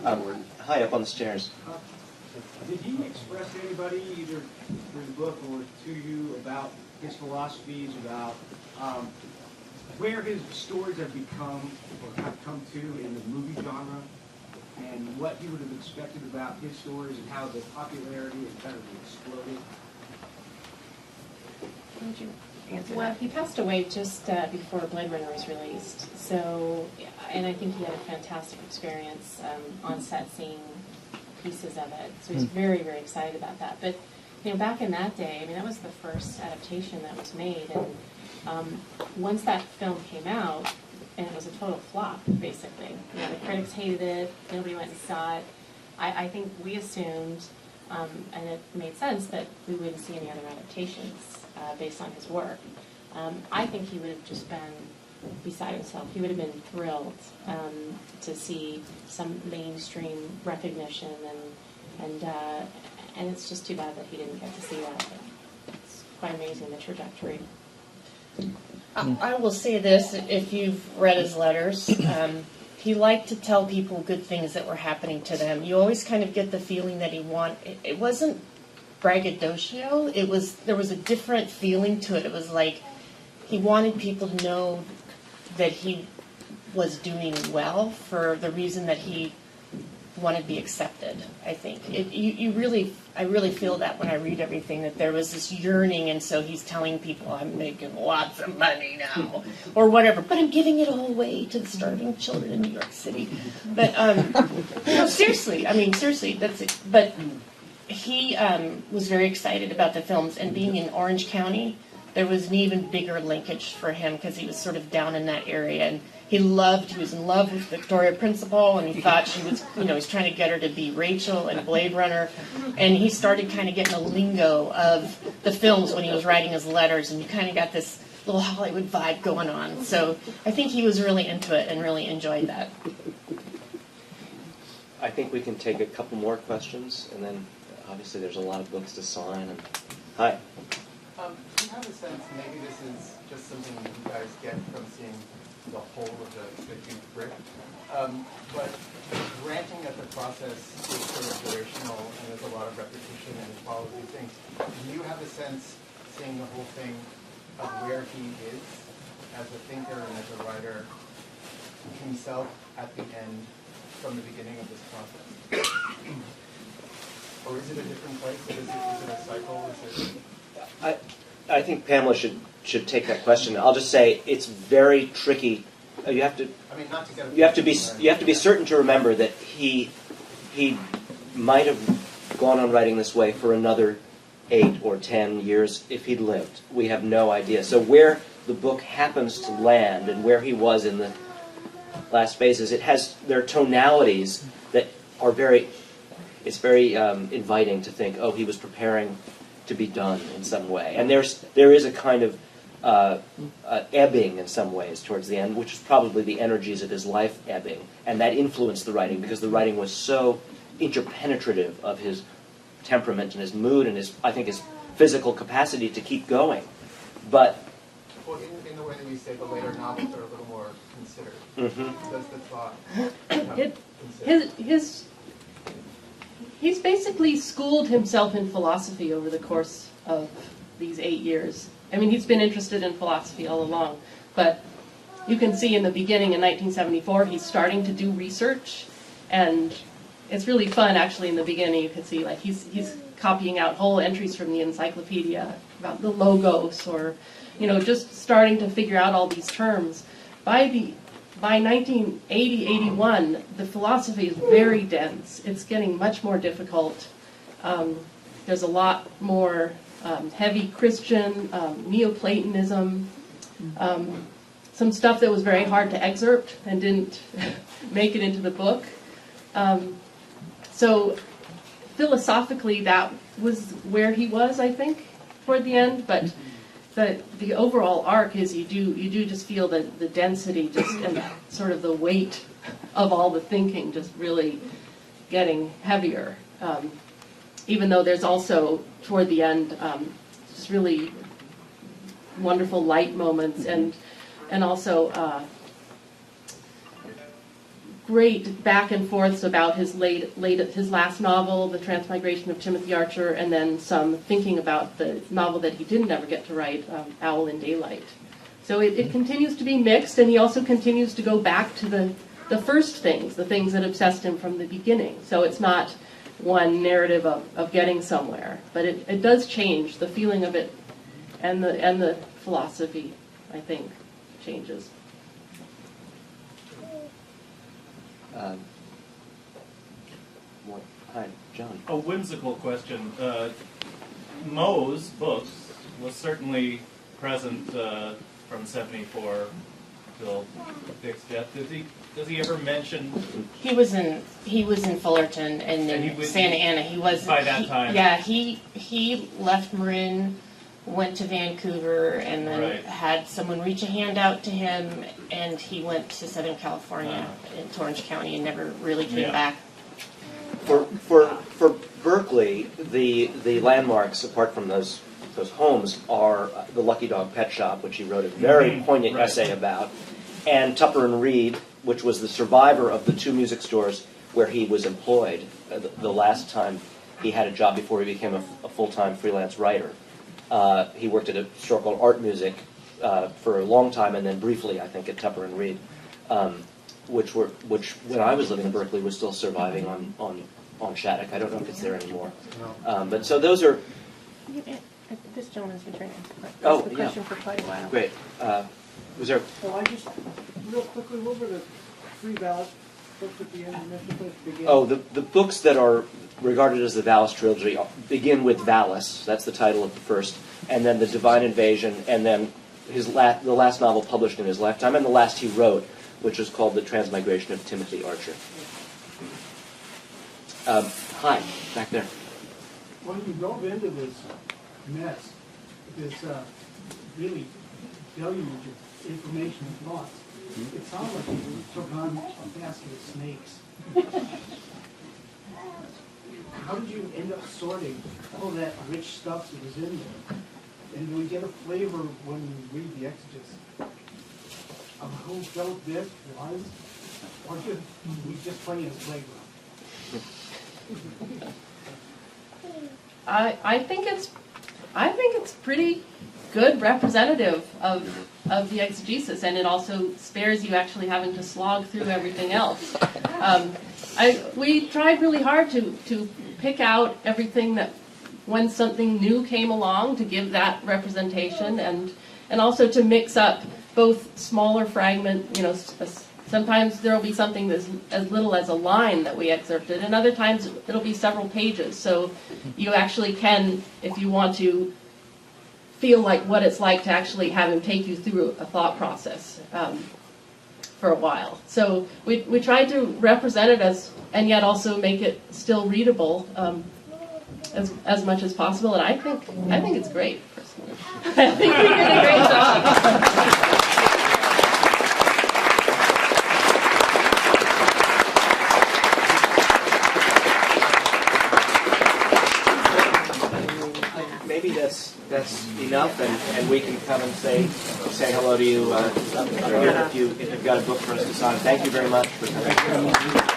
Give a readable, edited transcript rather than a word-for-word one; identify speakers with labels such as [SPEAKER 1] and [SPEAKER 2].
[SPEAKER 1] Hi, up on the stairs.
[SPEAKER 2] Did he express to anybody, either through the book or to you, about his philosophies, about where his stories have become or have come to in the movie genre, and what he would have expected about his stories and how the popularity has kind of exploded?
[SPEAKER 3] Would you answer
[SPEAKER 4] Well,
[SPEAKER 3] that?
[SPEAKER 4] he passed away just before Blade Runner was released. So, and I think he had a fantastic experience on set seeing pieces of it. So he's very, very excited about that. But, back in that day, I mean, that was the first adaptation that was made. And once that film came out, and it was a total flop, basically. The critics hated it. Nobody went and saw it. I think we assumed, and it made sense, that we wouldn't see any other adaptations based on his work. I think he would have just been beside himself. He would have been thrilled to see some mainstream recognition, and it's just too bad that he didn't get to see that. But it's quite amazing, the trajectory.
[SPEAKER 3] I will say this, if you've read his letters, he liked to tell people good things that were happening to them. You always kind of get the feeling that it wasn't braggadocio, there was a different feeling to it. It was like he wanted people to know that he was doing well for the reason that he wanted to be accepted, I think. I really feel that when I read everything, that there was this yearning, and so he's telling people, I'm making lots of money now, or whatever, but I'm giving it all away to the starving children in New York City. But, no, seriously, that's it. But he was very excited about the films, and being in Orange County, there was an even bigger linkage for him because he was sort of down in that area, and he was in love with Victoria Principal, and he thought she was, he was trying to get her to be Rachel in Blade Runner, and he started kind of getting a lingo of the films when he was writing his letters, and you kind of got this little Hollywood vibe going on. So I think he was really into it and really enjoyed that.
[SPEAKER 1] I think we can take a couple more questions, and then obviously there's a lot of books to sign. And hi.
[SPEAKER 5] Do you have a sense, maybe this is just something that you guys get from seeing the whole of the huge brick, but granting that the process is sort of durational and there's a lot of repetition and it follows these things, do you have a sense, seeing the whole thing, of where he is as a thinker and as a writer himself at the end from the beginning of this process? Or is it a different place? Is it a cycle?
[SPEAKER 1] I think Pamela should take that question. I'll just say it's very tricky. You have to be certain to remember that he might have gone on writing this way for another 8 or 10 years if he'd lived. We have no idea. So where the book happens to land and where he was in the last phases, there are tonalities that are very inviting to think, oh, he was preparing to be done in some way. And there is a kind of ebbing in some ways towards the end, which is probably the energies of his life ebbing. And that influenced the writing because the writing was so interpenetrative of his temperament and his mood and his physical capacity to keep going. But
[SPEAKER 5] well, in the way that we say the later novels are a little more considered.
[SPEAKER 1] Mm-hmm.
[SPEAKER 5] Does the thought
[SPEAKER 6] He's basically schooled himself in philosophy over the course of these 8 years. I mean, he's been interested in philosophy all along, but you can see in the beginning in 1974, he's starting to do research, and it's really fun, actually, in the beginning. You can see, like, he's copying out whole entries from the encyclopedia about the logos, or, just starting to figure out all these terms. By 1980-81, the philosophy is very dense. It's getting much more difficult. There's a lot more heavy Christian, Neoplatonism, some stuff that was very hard to excerpt and didn't make it into the book. So philosophically, that was where he was, I think, toward the end. But the overall arc is you do just feel the density and sort of the weight of all the thinking just really getting heavier. Even though there's also, toward the end, just really wonderful light moments and also great back and forths about his his last novel, The Transmigration of Timothy Archer, and then some thinking about the novel that he didn't ever get to write, Owl in Daylight. So it continues to be mixed, and he also continues to go back to the first things, the things that obsessed him from the beginning. So it's not one narrative of getting somewhere, but it does change. The feeling of it and the philosophy, I think, changes.
[SPEAKER 1] Hi, John.
[SPEAKER 7] A whimsical question. Moe's books was certainly present from '74 till Dick's death. Does he ever mention?
[SPEAKER 3] He was in Fullerton and in
[SPEAKER 7] he was,
[SPEAKER 3] Santa Ana. He was
[SPEAKER 7] by that time.
[SPEAKER 3] Yeah, he left Marin, went to Vancouver, and then had someone reach a hand out to him, and he went to Southern California in Orange County and never really came back.
[SPEAKER 1] For Berkeley, the landmarks, apart from those homes, are the Lucky Dog Pet Shop, which he wrote a very poignant essay about, and Tupper and Reed, which was the survivor of the two music stores where he was employed the last time he had a job before he became a full-time freelance writer. He worked at a store called Art Music for a long time, and then briefly, I think, at Tupper and Reed, which when I was living in Berkeley was still surviving on Shattuck. I don't know if it's there anymore. But so those are.
[SPEAKER 3] This gentleman's been trying to
[SPEAKER 1] Oh,
[SPEAKER 3] ask the question for quite a while.
[SPEAKER 1] Great. Was there?
[SPEAKER 2] Well, I just, real quickly, what were the three ballot books at the end of the beginning?
[SPEAKER 1] Oh, the books that are regarded as the Valis trilogy begin with Valis. That's the title of the first, and then the Divine Invasion, and then the last novel published in his lifetime, and the last he wrote, which is called The Transmigration of Timothy Archer. Hi, back there.
[SPEAKER 8] When you dove into this mess, this really deluge of information and thoughts, it sounds like you took on a basket of snakes. How did you end up sorting all that rich stuff that was in there? And do we get a flavor when you read the Exegesis of who felt this was, or just we just playing a playground?
[SPEAKER 6] I think it's pretty good representative of the exegesis, and it also spares you actually having to slog through everything else. We tried really hard to pick out everything that when something new came along to give that representation, and also to mix up both smaller fragment, sometimes there will be something that's as little as a line that we excerpted, and other times it'll be several pages. So you actually can, if you want to, feel like what it's like to actually have him take you through a thought process for a while. So we tried to represent it and yet also make it still readable as much as possible. And I think it's great, personally. I think we did a great job.
[SPEAKER 1] Maybe that's enough, and we can come and say hello to you if you've got a book for us to sign. Thank you very much for coming.